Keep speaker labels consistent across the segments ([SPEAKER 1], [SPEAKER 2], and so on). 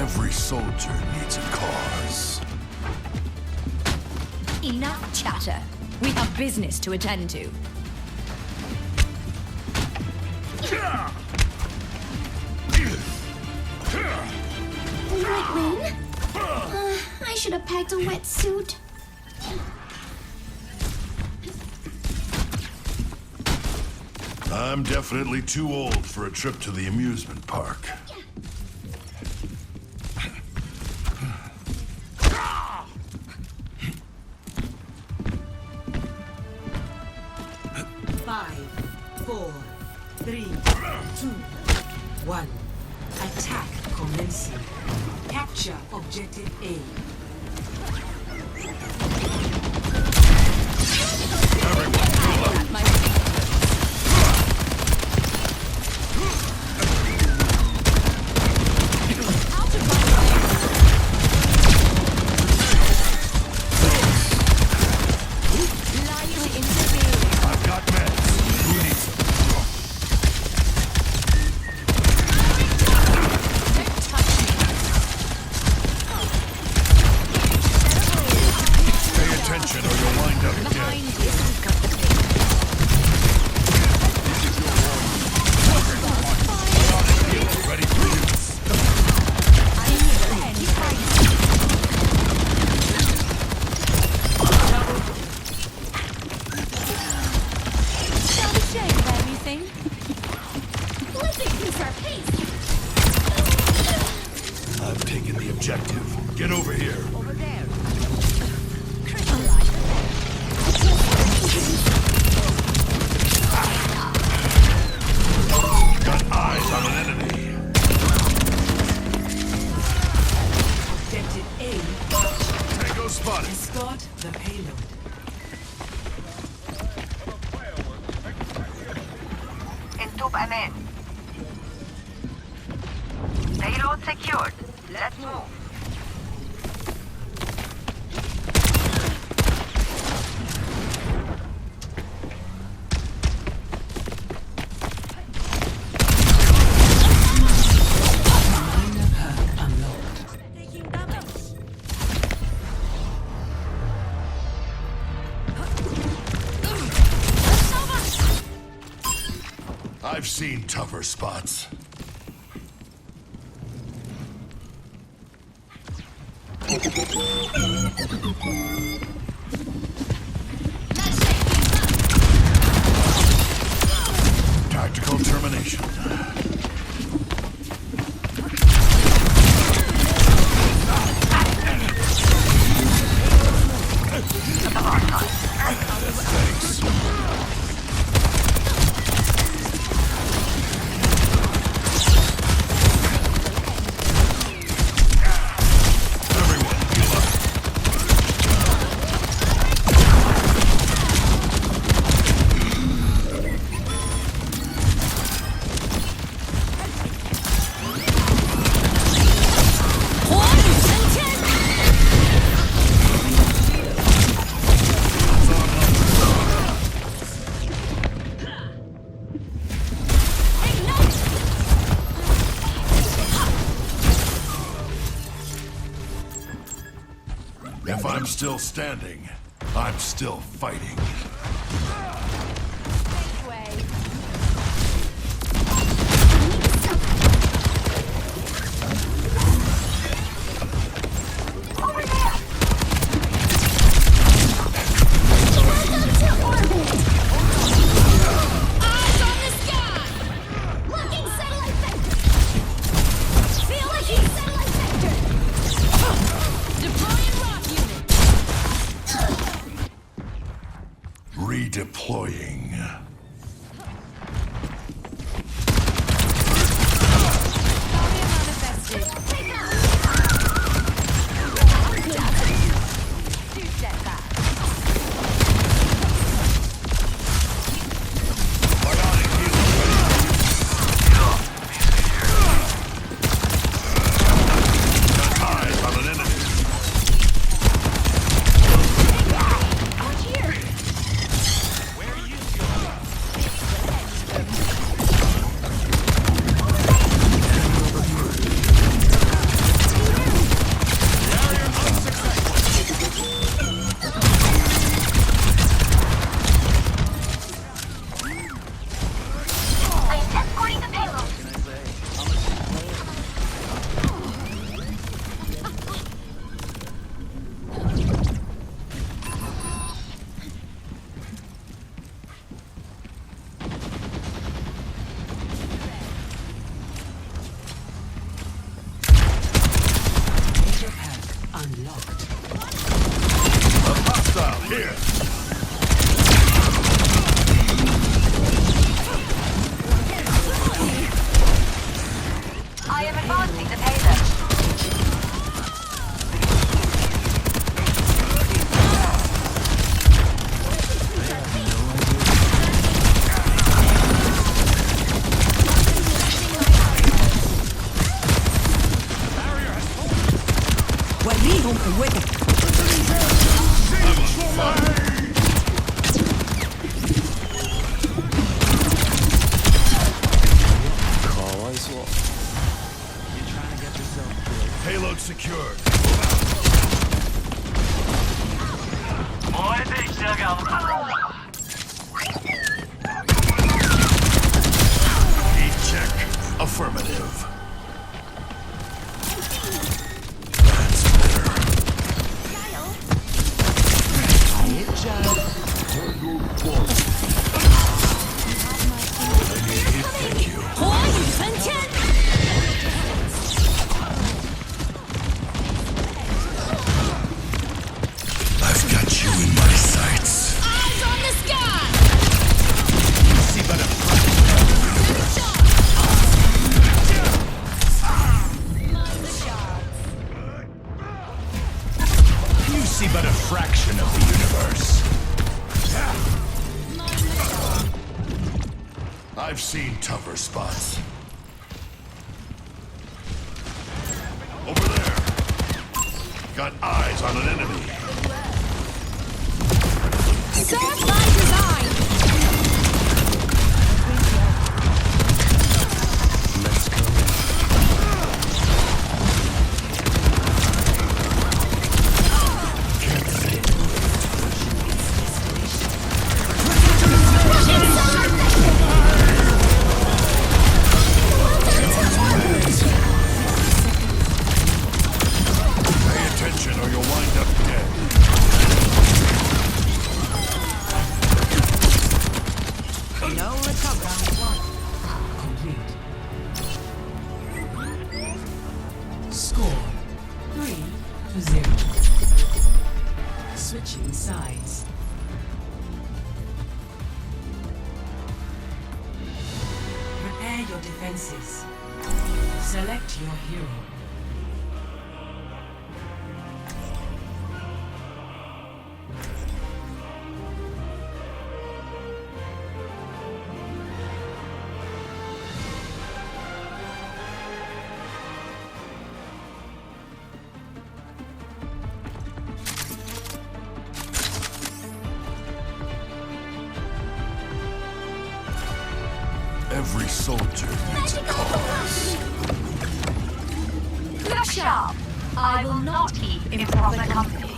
[SPEAKER 1] Every soldier needs a cause.
[SPEAKER 2] Enough chatter. We have business to attend to.
[SPEAKER 3] We might win. I should have packed a wetsuit.
[SPEAKER 1] I'm definitely too old for a trip to the amusement park.
[SPEAKER 4] 5, 4, 3, 2, 1. Attack commencing. Capture objective A.
[SPEAKER 2] At my feet. Out of my way. Lightly interfering.
[SPEAKER 1] I've got meds. Who needs them?
[SPEAKER 2] Don't touch me.
[SPEAKER 1] Pay attention or you'll wind up dead.
[SPEAKER 2] Behind you. Got the thing.
[SPEAKER 1] Ready for use.
[SPEAKER 2] I need a hand fight. Not ashamed of anything.
[SPEAKER 3] Let's increase our pace.
[SPEAKER 1] I've taken the objective. Get over here.
[SPEAKER 2] Over there. Crystallite.
[SPEAKER 1] Got eyes on an enemy.
[SPEAKER 4] Objective A.
[SPEAKER 1] Tango spotted.
[SPEAKER 4] Escort the payload.
[SPEAKER 5] Entube an end. Payload secured. Let's move.
[SPEAKER 4] Minor perk unlocked.
[SPEAKER 2] Taking damage.
[SPEAKER 1] I've seen tougher spots. Tactical termination. Thanks. Everyone, heal up. If I'm still standing, I'm still fighting.
[SPEAKER 3] Eyes on the sky. Looking satellite vector. Feel like he's satellite vector.
[SPEAKER 2] Deploying rock unit.
[SPEAKER 1] Redeploy. Affirmative. That's better. Thank you. I've got you in my sights.
[SPEAKER 3] Eyes on the sky!
[SPEAKER 1] You see but a fraction of the universe. You see but a fraction of the universe. I've seen tougher spots. Over there. Got eyes on an enemy.
[SPEAKER 3] Serve by design!
[SPEAKER 1] Let's go. Can't see it. Pay attention or you'll wind up dead.
[SPEAKER 4] No recovery. Complete. Score 3-0. Switching sides. Prepare your defenses. Select your hero.
[SPEAKER 1] Every soldier needs a cause.
[SPEAKER 5] Look sharp. I will not keep improper company.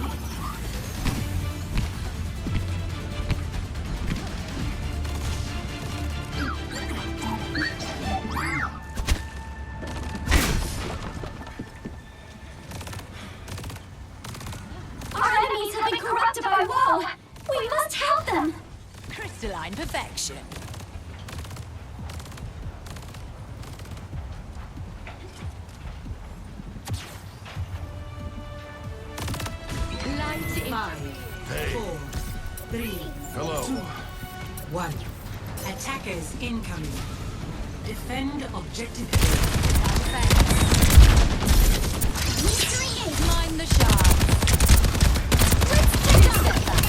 [SPEAKER 3] Our enemies have been corrupted by war! We must help them!
[SPEAKER 2] Crystalline perfection. Light in.
[SPEAKER 4] 5,
[SPEAKER 1] Hey.
[SPEAKER 4] 4, 3,
[SPEAKER 1] Hello.
[SPEAKER 4] 1. Attackers incoming. Defend objective
[SPEAKER 3] Mystery is
[SPEAKER 2] Mind the shards.
[SPEAKER 3] Let's take a step back!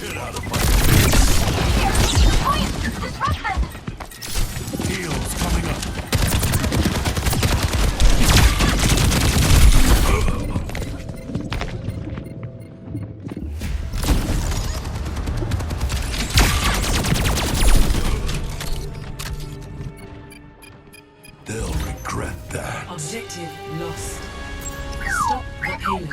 [SPEAKER 1] Get out of my heels coming up. They'll regret that.
[SPEAKER 4] objective lost. Stop the payload.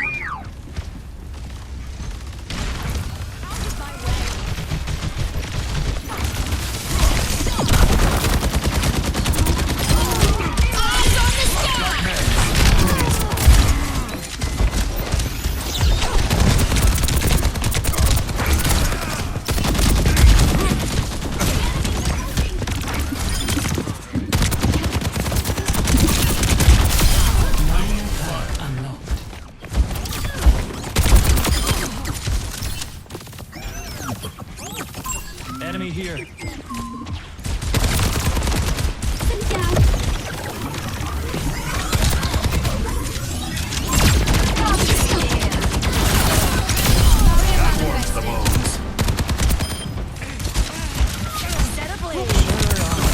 [SPEAKER 6] Enemy here.
[SPEAKER 1] That warms the bones.
[SPEAKER 2] Set ablaze.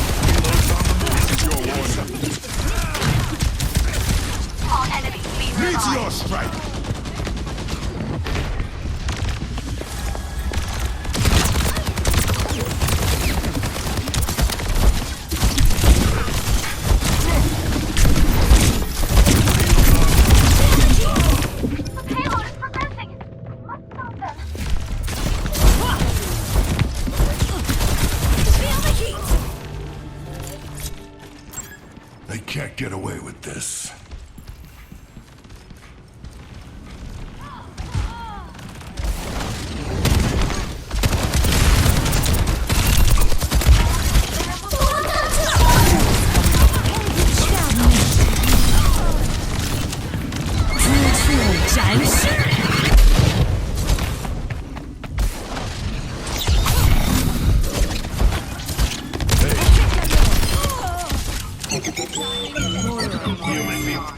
[SPEAKER 1] can't get away with this.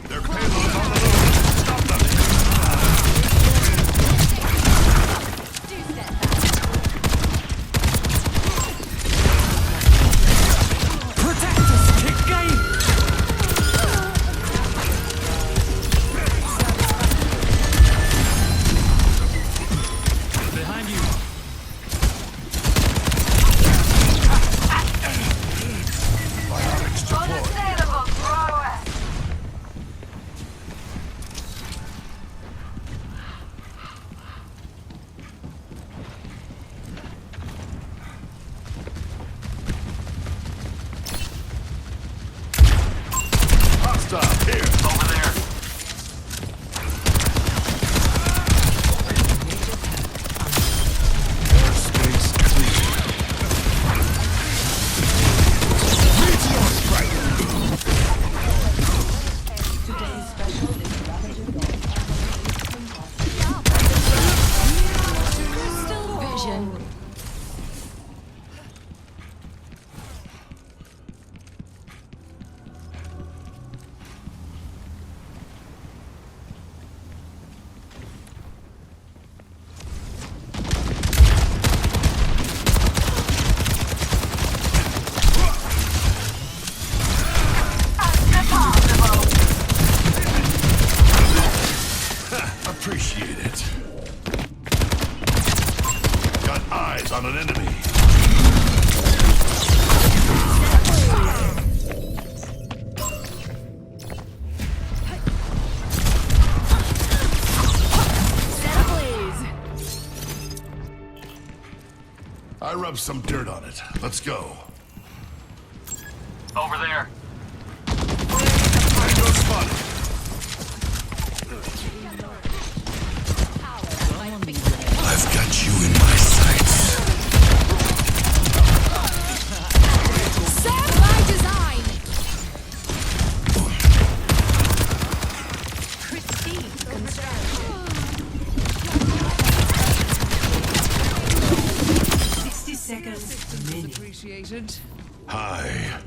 [SPEAKER 1] Their payload's on the loose. Stop them.
[SPEAKER 6] Protect us, kick game! Behind you.
[SPEAKER 1] Biotics deployed.
[SPEAKER 5] Understandable, progress.
[SPEAKER 1] Hostile, here.
[SPEAKER 6] Over there.
[SPEAKER 1] Space clear. Meteor strike.
[SPEAKER 2] Vision.
[SPEAKER 1] Appreciate it. Got eyes on an enemy. I rubbed some dirt on it. Let's go.
[SPEAKER 6] Over there.
[SPEAKER 1] Tango spotted. I've got you in my sights.
[SPEAKER 3] Serve by design.
[SPEAKER 2] Pristine construction.
[SPEAKER 4] 60 seconds remaining. Appreciated.
[SPEAKER 1] Hi.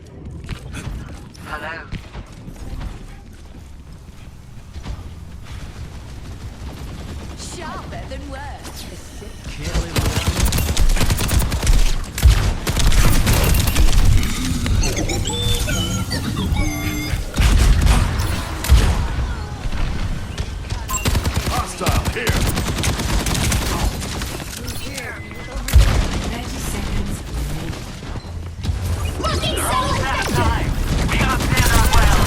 [SPEAKER 5] Hello.
[SPEAKER 2] Sharper than words.
[SPEAKER 1] Hostile, here.
[SPEAKER 4] 30 seconds remaining.
[SPEAKER 3] Looking satellite
[SPEAKER 5] That
[SPEAKER 3] sector.
[SPEAKER 5] time. We gotta stand our ground.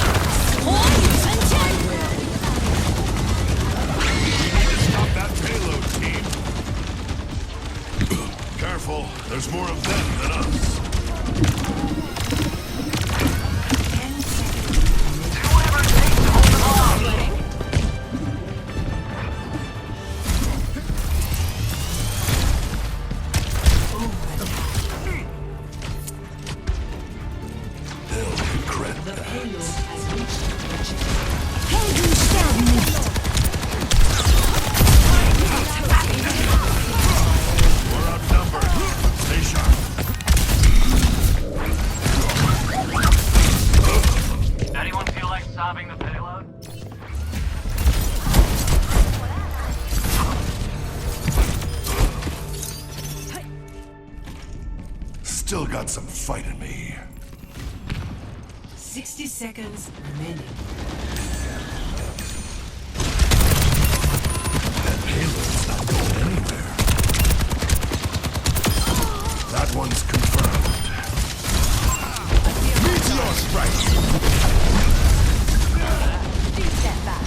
[SPEAKER 1] Stop that payload, team. Careful, there's more of them than us.
[SPEAKER 4] 10 seconds remaining.
[SPEAKER 5] Do whatever it takes to hold them off.
[SPEAKER 1] They'll regret
[SPEAKER 4] The
[SPEAKER 1] that.
[SPEAKER 4] payload has reached the objective.
[SPEAKER 3] Helden sterben nicht.
[SPEAKER 1] We're outnumbered. Stay sharp.
[SPEAKER 6] Anyone feel like solving the payload?
[SPEAKER 1] Still got some fight in me.
[SPEAKER 4] 60 seconds remaining.
[SPEAKER 1] That payload's not going anywhere. That one's confirmed. Meteor strike!
[SPEAKER 2] Do step back.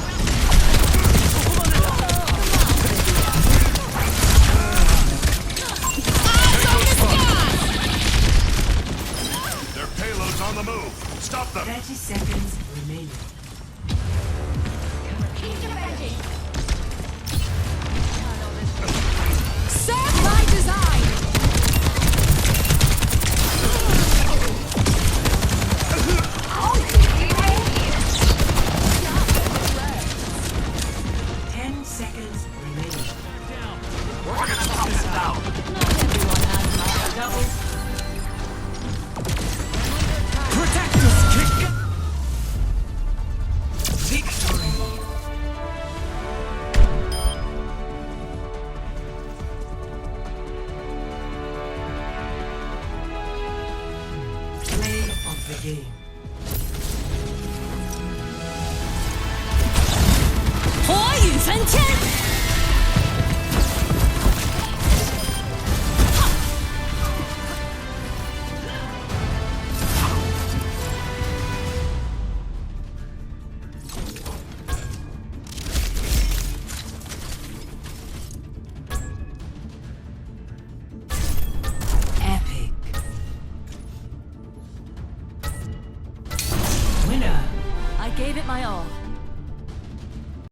[SPEAKER 1] Their payload's on the move. Stop them.
[SPEAKER 4] 30 seconds remaining.
[SPEAKER 3] Keep defending.
[SPEAKER 2] Serve my design!
[SPEAKER 4] 10 seconds remaining.
[SPEAKER 6] We're gonna talk this out.
[SPEAKER 4] Double.
[SPEAKER 6] Protectors kick.
[SPEAKER 4] Victory. Play of the game.
[SPEAKER 2] 火雨焚天！
[SPEAKER 4] Epic. Winner.
[SPEAKER 2] I gave it my all.